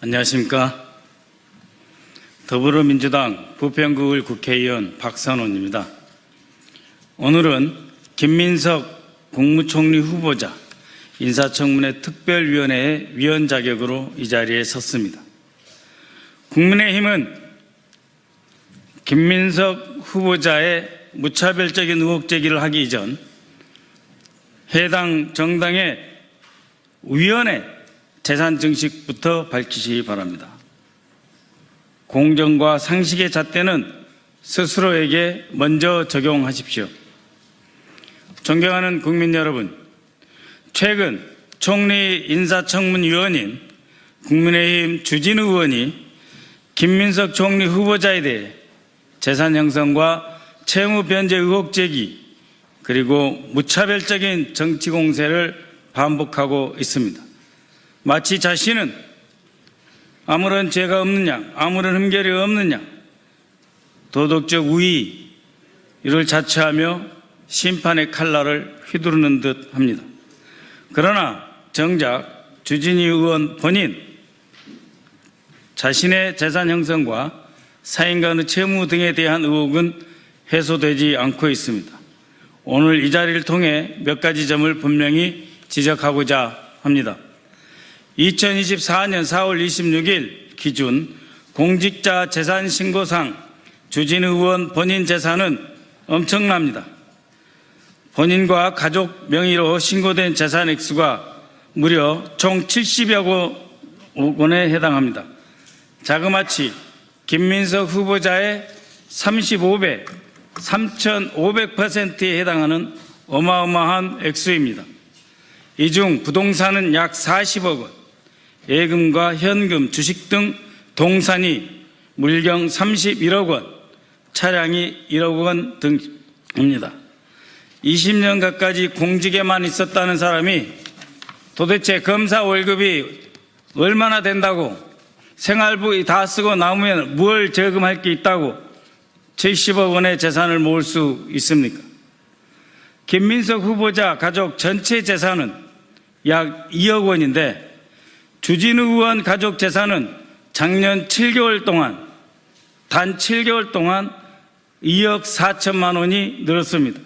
안녕하십니까. 더불어민주당 부평구을 국회의원 박선원입니다. 오늘은 김민석 국무총리 후보자 인사청문회 특별위원회의 위원 자격으로 이 자리에 섰습니다. 국민의힘은 김민석 후보자의 무차별적인 의혹 제기를 하기 이전 해당 정당의 위원회 재산 증식부터 밝히시기 바랍니다. 공정과 상식의 잣대는 스스로에게 먼저 적용하십시오. 존경하는 국민 여러분, 최근 총리 인사청문위원인 국민의힘 주진우 의원이 김민석 총리 후보자에 대해 재산 형성과 채무 변제 의혹 제기 그리고 무차별적인 정치 공세를 반복하고 있습니다. 마치 자신은 아무런 죄가 없느냐, 아무런 흠결이 없느냐, 도덕적 우위를 자처하며 심판의 칼날을 휘두르는 듯 합니다. 그러나 정작 주진우 의원 본인 자신의 재산 형성과 사인 간의 채무 등에 대한 의혹은 해소되지 않고 있습니다. 오늘 이 자리를 통해 몇 가지 점을 분명히 지적하고자 합니다. 2024년 4월 26일 기준 공직자 재산 신고상 주진우 의원 본인 재산은 엄청납니다. 본인과 가족 명의로 신고된 재산 액수가 무려 총 70여 원에 해당합니다. 자그마치 김민석 후보자의 35배, 3,500%에 해당하는 어마어마한 액수입니다. 이 중 부동산은 약 40억 원, 예금과 현금, 주식 등 동산이 물경 31억 원, 차량이 1억 원 등입니다. 20년 가까이 공직에만 있었다는 사람이 도대체 검사 월급이 얼마나 된다고 생활비 다 쓰고 남으면 뭘 저금할 게 있다고 70억 원의 재산을 모을 수 있습니까? 김민석 후보자 가족 전체 재산은 약 2억 원인데 주진우 의원 가족 재산은 작년 7개월 동안 단 7개월 동안 2억 4천만 원이 늘었습니다.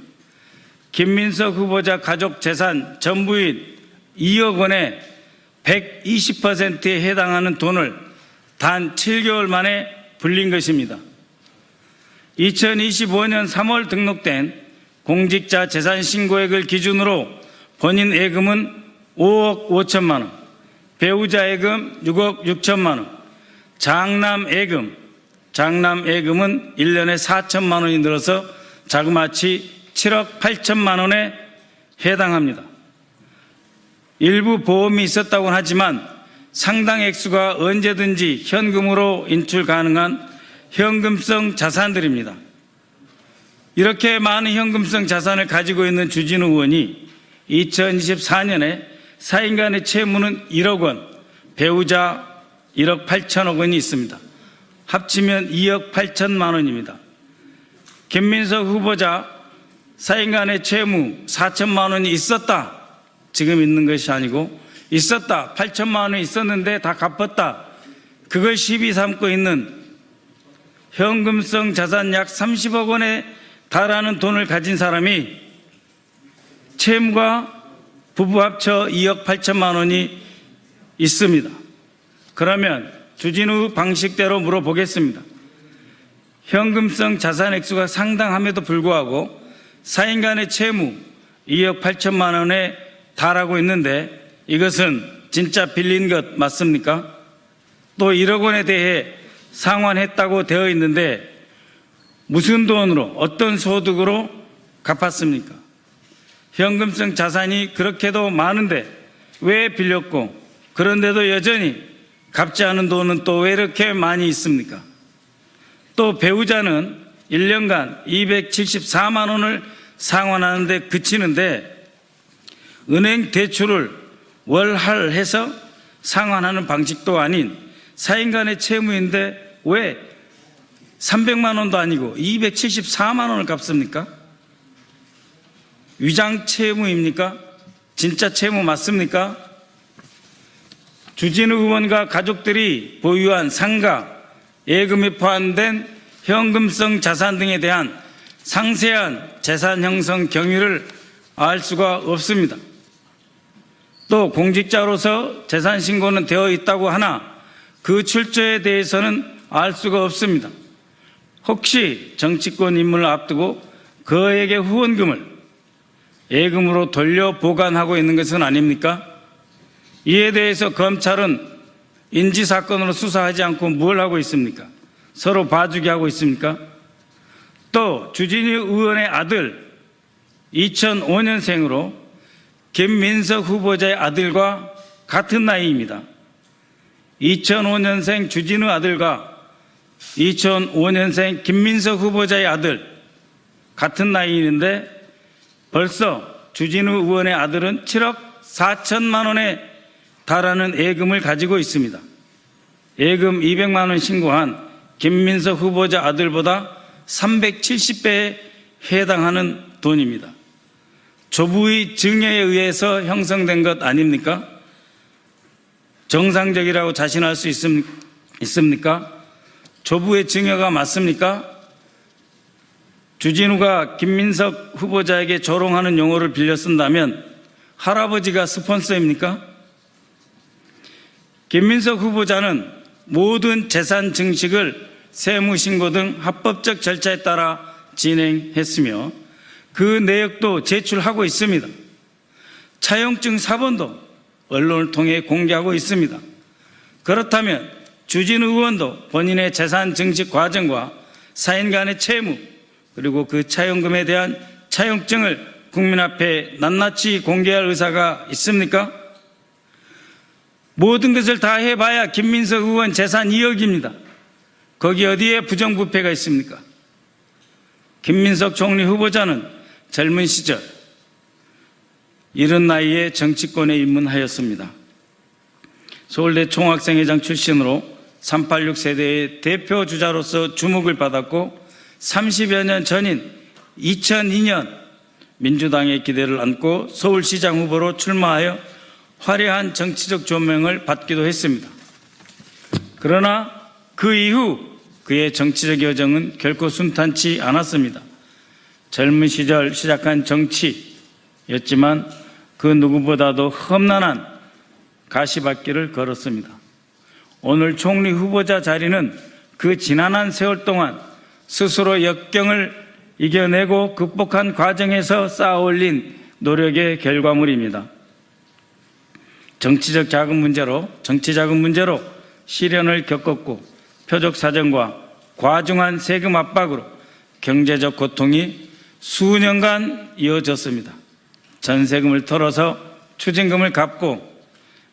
김민석 후보자 가족 재산 전부인 2억 원의 120%에 해당하는 돈을 단 7개월 만에 불린 것입니다. 2025년 3월 등록된 공직자 재산 신고액을 기준으로 본인 예금은 5억 5천만 원, 배우자 예금 6억 6천만 원, 장남 예금은 1년에 4천만 원이 늘어서 자그마치 7억 8천만 원에 해당합니다. 일부 보험이 있었다고는 하지만 상당 액수가 언제든지 현금으로 인출 가능한 현금성 자산들입니다. 이렇게 많은 현금성 자산을 가지고 있는 주진우 의원이 2024년에 사인 간의 채무는 1억 원, 배우자 1억 8천억 원이 있습니다. 합치면 2억 8천만 원입니다. 김민석 후보자 사인 간의 채무 4천만 원이 있었다. 지금 있는 것이 아니고 있었다. 8천만 원이 있었는데 다 갚았다. 그걸 시비 삼고 있는 현금성 자산 약 30억 원에 달하는 돈을 가진 사람이 채무가 부부 합쳐 2억 8천만 원이 있습니다. 그러면 주진우 방식대로 물어보겠습니다. 현금성 자산 액수가 상당함에도 불구하고 사인 간의 채무 2억 8천만 원에 달하고 있는데 이것은 진짜 빌린 것 맞습니까? 또 1억 원에 대해 상환했다고 되어 있는데 무슨 돈으로 어떤 소득으로 갚았습니까? 현금성 자산이 그렇게도 많은데 왜 빌렸고 그런데도 여전히 갚지 않은 돈은 또 왜 이렇게 많이 있습니까? 또 배우자는 1년간 274만 원을 상환하는 데 그치는데 은행 대출을 월할해서 상환하는 방식도 아닌 사인 간의 채무인데 왜 300만 원도 아니고 274만 원을 갚습니까? 위장 채무입니까? 진짜 채무 맞습니까? 주진우 의원과 가족들이 보유한 상가, 예금에 포함된 현금성 자산 등에 대한 상세한 재산 형성 경위를 알 수가 없습니다. 또 공직자로서 재산 신고는 되어 있다고 하나 그 출처에 대해서는 알 수가 없습니다. 혹시 정치권 임무를 앞두고 그에게 후원금을 예금으로 돌려 보관하고 있는 것은 아닙니까? 이에 대해서 검찰은 인지사건으로 수사하지 않고 뭘 하고 있습니까? 서로 봐주기 하고 있습니까? 또 주진우 의원의 아들 2005년생으로 김민석 후보자의 아들과 같은 나이입니다. 2005년생 주진우 아들과 2005년생 김민석 후보자의 아들 같은 나이인데 벌써 주진우 의원의 아들은 7억 4천만 원에 달하는 예금을 가지고 있습니다. 예금 200만 원 신고한 김민석 후보자 아들보다 370배에 해당하는 돈입니다. 조부의 증여에 의해서 형성된 것 아닙니까? 정상적이라고 자신할 수 있습니까? 조부의 증여가 맞습니까? 주진우가 김민석 후보자에게 조롱하는 용어를 빌려 쓴다면 할아버지가 스폰서입니까? 김민석 후보자는 모든 재산 증식을 세무신고 등 합법적 절차에 따라 진행했으며 그 내역도 제출하고 있습니다. 차용증 사본도 언론을 통해 공개하고 있습니다. 그렇다면 주진우 의원도 본인의 재산 증식 과정과 사인 간의 채무 그리고 그 차용금에 대한 차용증을 국민 앞에 낱낱이 공개할 의사가 있습니까? 모든 것을 다 해봐야 김민석 의원 재산 2억입니다. 거기 어디에 부정부패가 있습니까? 김민석 총리 후보자는 젊은 시절 이른 나이에 정치권에 입문하였습니다. 서울대 총학생회장 출신으로 386 세대의 대표 주자로서 주목을 받았고 30여 년 전인 2002년 민주당의 기대를 안고 서울시장 후보로 출마하여 화려한 정치적 조명을 받기도 했습니다. 그러나 그 이후 그의 정치적 여정은 결코 순탄치 않았습니다. 젊은 시절 시작한 정치였지만 그 누구보다도 험난한 가시밭길을 걸었습니다. 오늘 총리 후보자 자리는 그 지난한 세월 동안 스스로 역경을 이겨내고 극복한 과정에서 쌓아올린 노력의 결과물입니다. 정치 자금 문제로 시련을 겪었고 표적 사정과 과중한 세금 압박으로 경제적 고통이 수년간 이어졌습니다. 전세금을 털어서 추징금을 갚고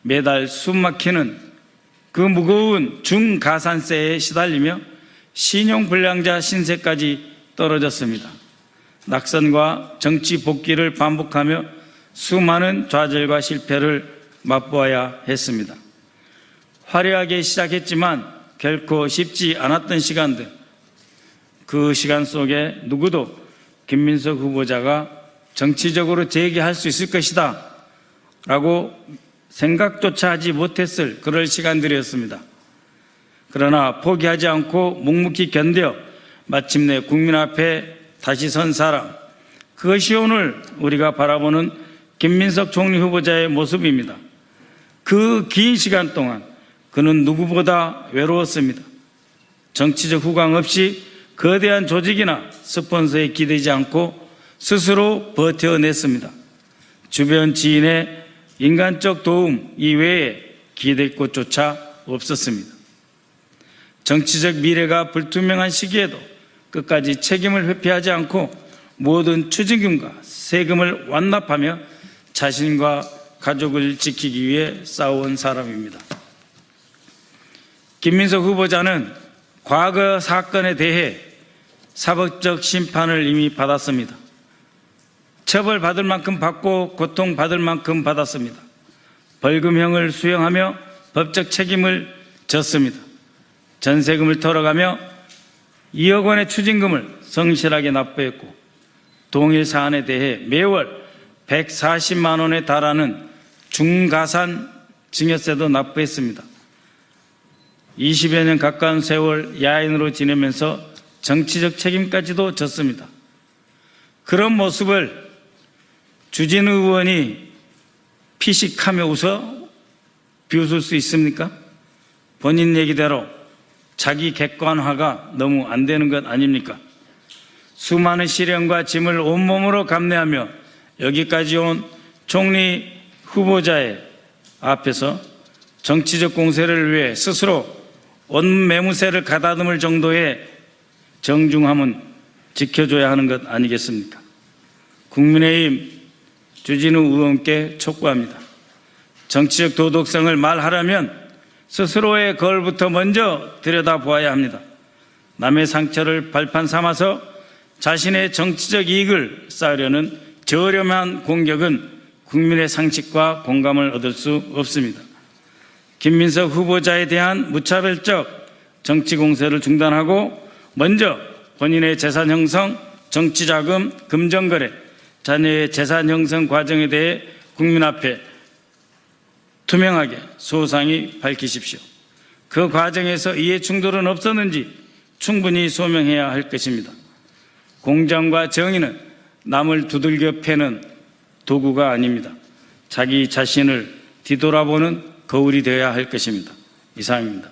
매달 숨막히는 그 무거운 중가산세에 시달리며 신용불량자 신세까지 떨어졌습니다. 낙선과 정치 복귀를 반복하며 수많은 좌절과 실패를 맛보아야 했습니다. 화려하게 시작했지만 결코 쉽지 않았던 시간들, 그 시간 속에 누구도 김민석 후보자가 정치적으로 재기할 수 있을 것이다 라고 생각조차 하지 못했을 그럴 시간들이었습니다. 그러나 포기하지 않고 묵묵히 견뎌 마침내 국민 앞에 다시 선 사람, 그것이 오늘 우리가 바라보는 김민석 총리 후보자의 모습입니다. 그 긴 시간 동안 그는 누구보다 외로웠습니다. 정치적 후광 없이 거대한 조직이나 스폰서에 기대지 않고 스스로 버텨냈습니다. 주변 지인의 인간적 도움 이외에 기댈 곳조차 없었습니다. 정치적 미래가 불투명한 시기에도 끝까지 책임을 회피하지 않고 모든 추징금과 세금을 완납하며 자신과 가족을 지키기 위해 싸워온 사람입니다. 김민석 후보자는 과거 사건에 대해 사법적 심판을 이미 받았습니다. 처벌받을 만큼 받고 고통받을 만큼 받았습니다. 벌금형을 수용하며 법적 책임을 졌습니다. 전세금을 털어가며 2억 원의 추징금을 성실하게 납부했고 동일 사안에 대해 매월 140만 원에 달하는 중가산 증여세도 납부했습니다. 20여 년 가까운 세월 야인으로 지내면서 정치적 책임까지도 졌습니다. 그런 모습을 주진우 의원이 피식하며 웃어 비웃을 수 있습니까? 본인 얘기대로 자기 객관화가 너무 안 되는 것 아닙니까? 수많은 시련과 짐을 온몸으로 감내하며 여기까지 온 총리 후보자의 앞에서 정치적 공세를 위해 스스로 온 매무새를 가다듬을 정도의 정중함은 지켜줘야 하는 것 아니겠습니까? 국민의힘 주진우 의원께 촉구합니다. 정치적 도덕성을 말하려면 스스로의 거울부터 먼저 들여다보아야 합니다. 남의 상처를 발판 삼아서 자신의 정치적 이익을 쌓으려는 저렴한 공격은 국민의 상식과 공감을 얻을 수 없습니다. 김민석 후보자에 대한 무차별적 정치 공세를 중단하고 먼저 본인의 재산 형성, 정치자금, 금전거래, 자녀의 재산 형성 과정에 대해 국민 앞에 투명하게 소상히 밝히십시오. 그 과정에서 이해 충돌은 없었는지 충분히 소명해야 할 것입니다. 공정과 정의는 남을 두들겨 패는 도구가 아닙니다. 자기 자신을 뒤돌아보는 거울이 되어야 할 것입니다. 이상입니다.